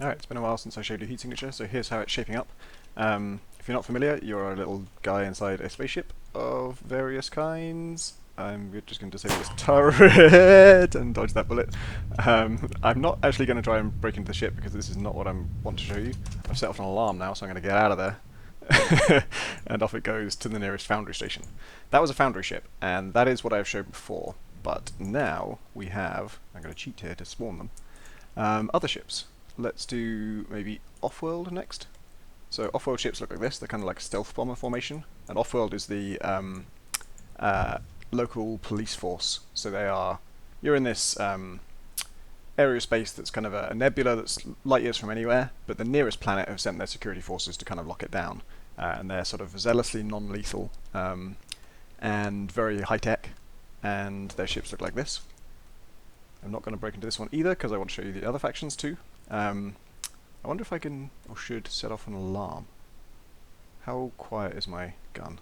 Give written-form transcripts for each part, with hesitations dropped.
Alright, it's been a while since I showed you heat signature, so here's how it's shaping up. If you're not familiar, you're a little guy inside a spaceship of various kinds. I'm just going to disable this turret and dodge that bullet. I'm not actually going to try and break into the ship because this is not what I want to show you. I've set off an alarm now, so I'm going to get out of there. And off it goes to the nearest foundry station. That was a foundry ship, and that is what I've showed before. But now we have, I'm going to cheat here to spawn them, other ships. Let's do maybe Offworld next. So Offworld ships look like this. They're kind of like a stealth bomber formation. And Offworld is the local police force. So they are, you're in this area of space that's kind of a nebula that's light years from anywhere, but the nearest planet have sent their security forces to kind of lock it down. And they're sort of zealously non-lethal and very high-tech. And their ships look like this. I'm not going to break into this one either because I want to show you the other factions too. I wonder if I can or should set off an alarm. How quiet is my gun?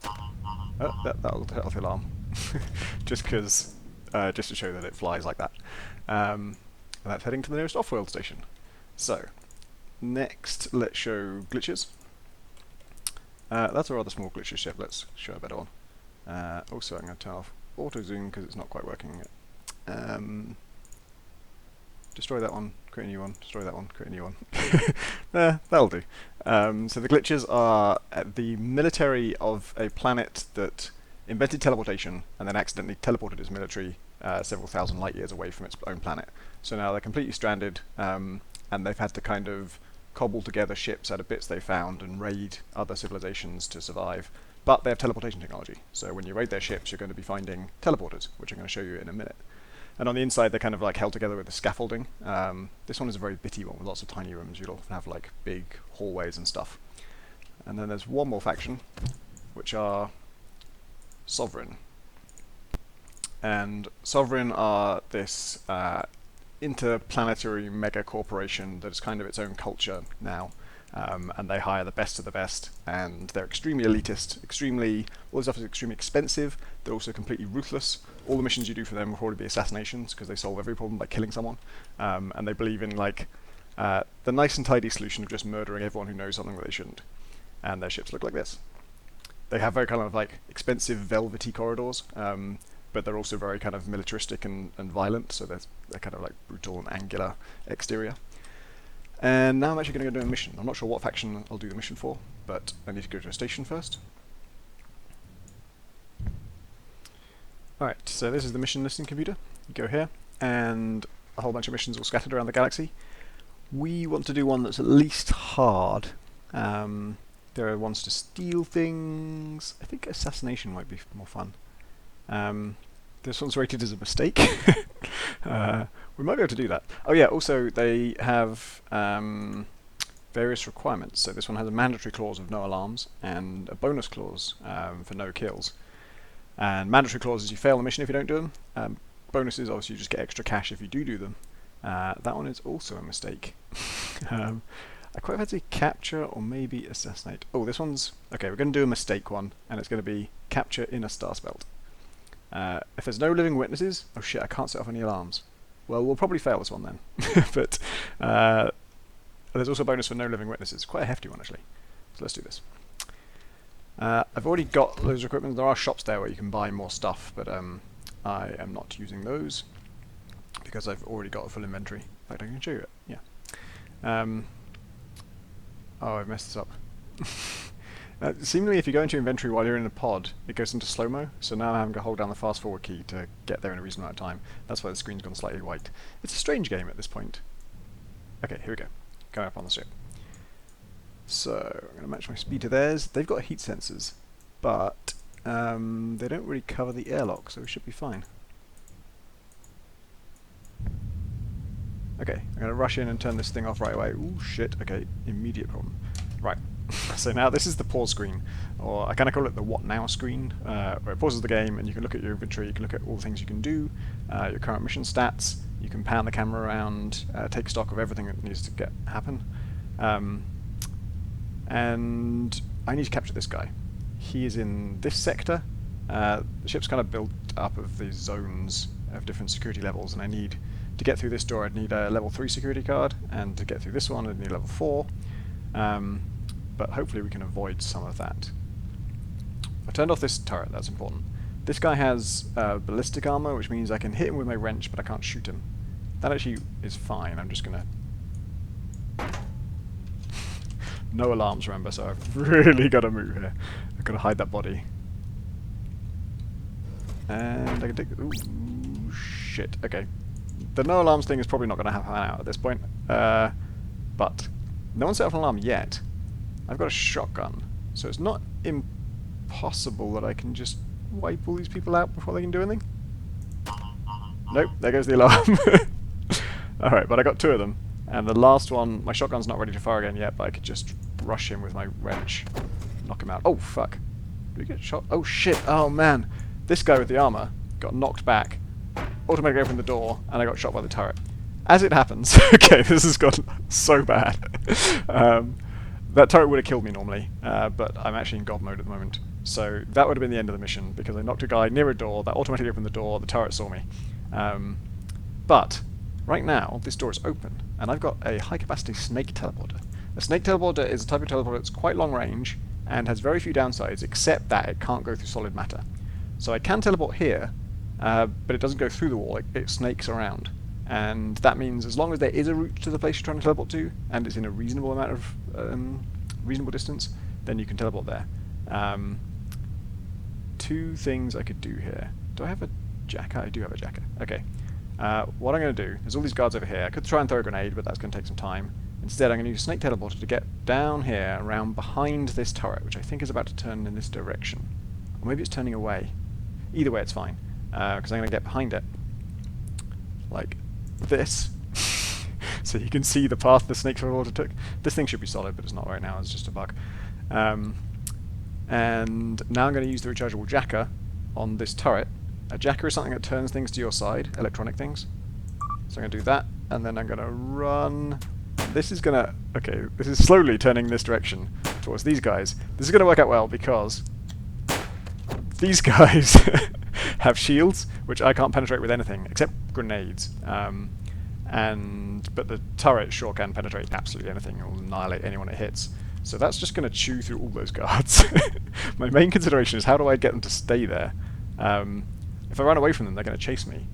Oh, that'll set off the alarm. just to show that it flies like that. And that's heading to the nearest off-world station. So, next let's show glitches. That's a rather small glitches ship. Let's show a better one. Also, I'm going to turn off auto zoom because it's not quite working yet. Destroy that one, create a new one, destroy that one, create a new one. That'll do. So the glitches are the military of a planet that invented teleportation and then accidentally teleported its military several thousand light years away from its own planet. So now they're completely stranded, and they've had to kind of cobble together ships out of bits they found and raid other civilizations to survive. But they have teleportation technology, so when you raid their ships you're going to be finding teleporters, which I'm going to show you in a minute. And on the inside they're kind of like held together with the scaffolding. This one is a very bitty one with lots of tiny rooms. You'll often have like big hallways and stuff. And then there's one more faction, which are Sovereign. And Sovereign are this interplanetary mega corporation that is kind of its own culture now. And they hire the best of the best, and they're extremely elitist, all this stuff is extremely expensive, they're also completely ruthless. All the missions you do for them will probably be assassinations, because they solve every problem by killing someone. And they believe in like the nice and tidy solution of just murdering everyone who knows something that they shouldn't. And their ships look like this. They have very kind of like expensive velvety corridors, but they're also very kind of militaristic and violent, so they're kind of like brutal and angular exterior. And now I'm actually going to go do a mission. I'm not sure what faction I'll do the mission for, but I need to go to a station first. Alright, so this is the mission listing computer. You go here, and a whole bunch of missions all scattered around the galaxy. We want to do one that's at least hard. There are ones to steal things. I think assassination might be more fun. This one's rated as a mistake. We might be able to do that. Oh yeah, also they have various requirements. So this one has a mandatory clause of no alarms and a bonus clause for no kills. And mandatory clause is you fail the mission if you don't do them. Bonuses, obviously you just get extra cash if you do them. That one is also a mistake. I quite fancy capture or maybe assassinate. Oh, this one's... Okay, we're going to do a mistake one, and it's going to be capture in a star spelt. If there's no living witnesses... Oh shit, I can't set off any alarms. Well, we'll probably fail this one then. But there's also a bonus for no living witnesses. Quite a hefty one, actually. So let's do this. I've already got those equipment. There are shops there where you can buy more stuff, but I am not using those because I've already got a full inventory. In fact, I can show you it. Yeah. Oh, I've messed this up. Seemingly, if you go into inventory while you're in a pod, it goes into slow-mo, so now I'm having to hold down the fast-forward key to get there in a reasonable amount of time. That's why the screen's gone slightly white. It's a strange game at this point. Okay, here we go. Going up on the ship. So, I'm going to match my speed to theirs. They've got heat sensors, but they don't really cover the airlock, so we should be fine. Okay, I'm going to rush in and turn this thing off right away. Ooh, shit. Okay, immediate problem. Right. So now this is the pause screen, or I kind of call it the what now screen, where it pauses the game and you can look at your inventory, you can look at all the things you can do, your current mission stats, you can pan the camera around, take stock of everything that needs to happen. And I need to capture this guy. He is in this sector. The ship's kind of built up of these zones of different security levels, and I need To get through this door I'd need a level 3 security card, and to get through this one I'd need level 4. But hopefully we can avoid some of that. I turned off this turret, that's important. This guy has ballistic armor, which means I can hit him with my wrench, but I can't shoot him. That actually is fine. I'm just gonna... No alarms, remember, so I've really got to move here. I've got to hide that body. And I can take... Ooh, shit. Okay. The no alarms thing is probably not going to happen out at this point. But no one set off an alarm yet. I've got a shotgun, so it's not impossible that I can just wipe all these people out before they can do anything. Nope, there goes the alarm. Alright, but I got 2 of them. And the last one, my shotgun's not ready to fire again yet, but I could just rush him with my wrench. Knock him out. Oh, fuck. Did we get shot? Oh, shit. Oh, man. This guy with the armor got knocked back, automatically opened the door, and I got shot by the turret. As it happens... okay, this has gone so bad. That turret would have killed me normally, but I'm actually in God mode at the moment. So that would have been the end of the mission, because I knocked a guy near a door, that automatically opened the door, the turret saw me. But right now, this door is open, and I've got a high-capacity snake teleporter. A snake teleporter is a type of teleporter that's quite long range, and has very few downsides, except that it can't go through solid matter. So I can teleport here, but it doesn't go through the wall, it snakes around. And that means as long as there is a route to the place you're trying to teleport to, and it's in a reasonable amount of reasonable distance, then you can teleport there. 2 things I could do here. Do I have a jacker? I do have a jacker. Okay. What I'm going to do, there's all these guards over here. I could try and throw a grenade, but that's going to take some time. Instead, I'm going to use a snake teleporter to get down here, around behind this turret, which I think is about to turn in this direction. Or maybe it's turning away. Either way, it's fine, because I'm going to get behind it, like this, so you can see the path the snake teleporter took. This thing should be solid, but it's not right now, it's just a bug. And now I'm going to use the rechargeable jacker on this turret. A jacker is something that turns things to your side, electronic things. So I'm going to do that, and then I'm going to run. This is going to... okay, this is slowly turning this direction towards these guys. This is going to work out well, because these guys have shields, which I can't penetrate with anything, except grenades. But the turret sure can penetrate absolutely anything. It will annihilate anyone it hits. So that's just going to chew through all those guards. My main consideration is how do I get them to stay there? If I run away from them, they're going to chase me.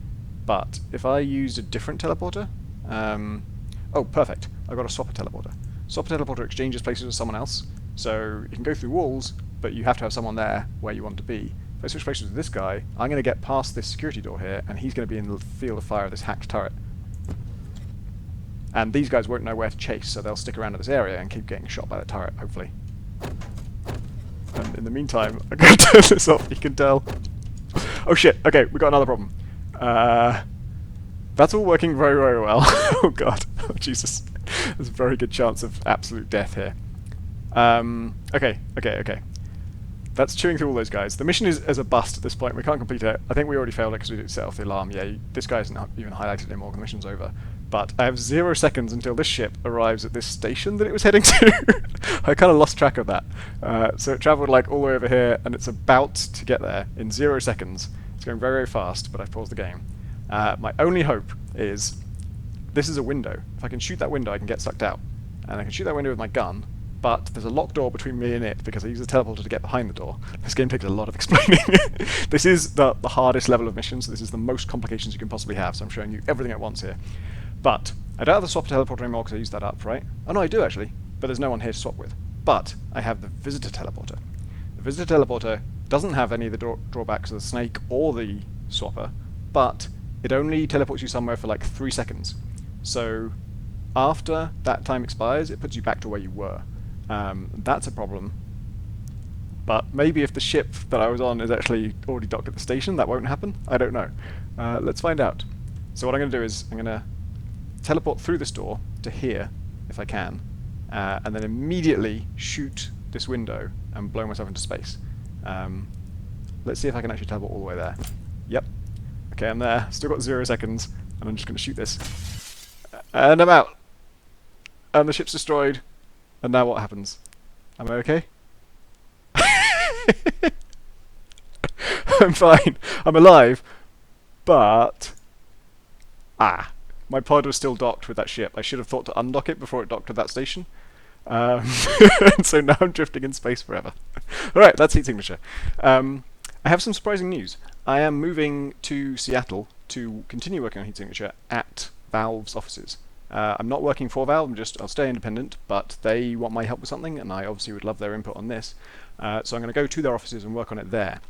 But if I used a different teleporter... oh, perfect. I've got a swapper teleporter. Swapper teleporter exchanges places with someone else. So you can go through walls, but you have to have someone there where you want to be. If I switch places with this guy, I'm going to get past this security door here, and he's going to be in the field of fire of this hacked turret. And these guys won't know where to chase, so they'll stick around in this area and keep getting shot by the turret, hopefully. And in the meantime, I'm going to turn this off, you can tell. Oh shit, okay, we got another problem. That's all working very, very well. Oh god, oh Jesus. There's a very good chance of absolute death here. Okay. That's chewing through all those guys. The mission is a bust at this point. We can't complete it. I think we already failed it because we didn't set off the alarm. Yeah, this guy isn't even highlighted anymore. The mission's over. But I have 0 seconds until this ship arrives at this station that it was heading to. I kind of lost track of that. So it travelled like all the way over here, and it's about to get there in 0 seconds. It's going very, very fast, but I've paused the game. My only hope is this is a window. If I can shoot that window, I can get sucked out. And I can shoot that window with my gun, but there's a locked door between me and it because I use the teleporter to get behind the door. This game takes a lot of explaining. This is the hardest level of mission, so this is the most complications you can possibly have, so I'm showing you everything at once here. But I don't have the swap teleporter anymore because I used that up, right? Oh no, I do actually, but there's no one here to swap with. But I have the visitor teleporter. The visitor teleporter doesn't have any of the drawbacks of the snake or the swapper, but it only teleports you somewhere for like 3 seconds. So after that time expires, it puts you back to where you were. That's a problem. But maybe if the ship that I was on is actually already docked at the station, that won't happen. I don't know. Let's find out. So what I'm going to do is I'm going to teleport through this door to here, if I can, and then immediately shoot this window and blow myself into space. Let's see if I can actually teleport all the way there. Yep. Okay, I'm there. Still got 0 seconds, and I'm just going to shoot this. And I'm out. And the ship's destroyed. And now what happens? Am I okay? I'm fine. I'm alive. But... my pod was still docked with that ship. I should have thought to undock it before it docked with that station. And so now I'm drifting in space forever. Alright, that's heat signature. I have some surprising news. I am moving to Seattle to continue working on heat signature at Valve's offices. I'm not working for Valve, I'll stay independent, but they want my help with something, and I obviously would love their input on this. So I'm going to go to their offices and work on it there.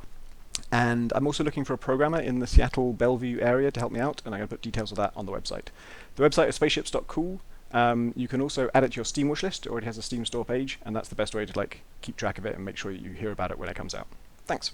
And I'm also looking for a programmer in the Seattle Bellevue area to help me out, and I'm going to put details of that on the website. The website is spaceships.cool. You can also add it to your Steam wishlist. It already has a Steam store page, and that's the best way to keep track of it and make sure you hear about it when it comes out. Thanks.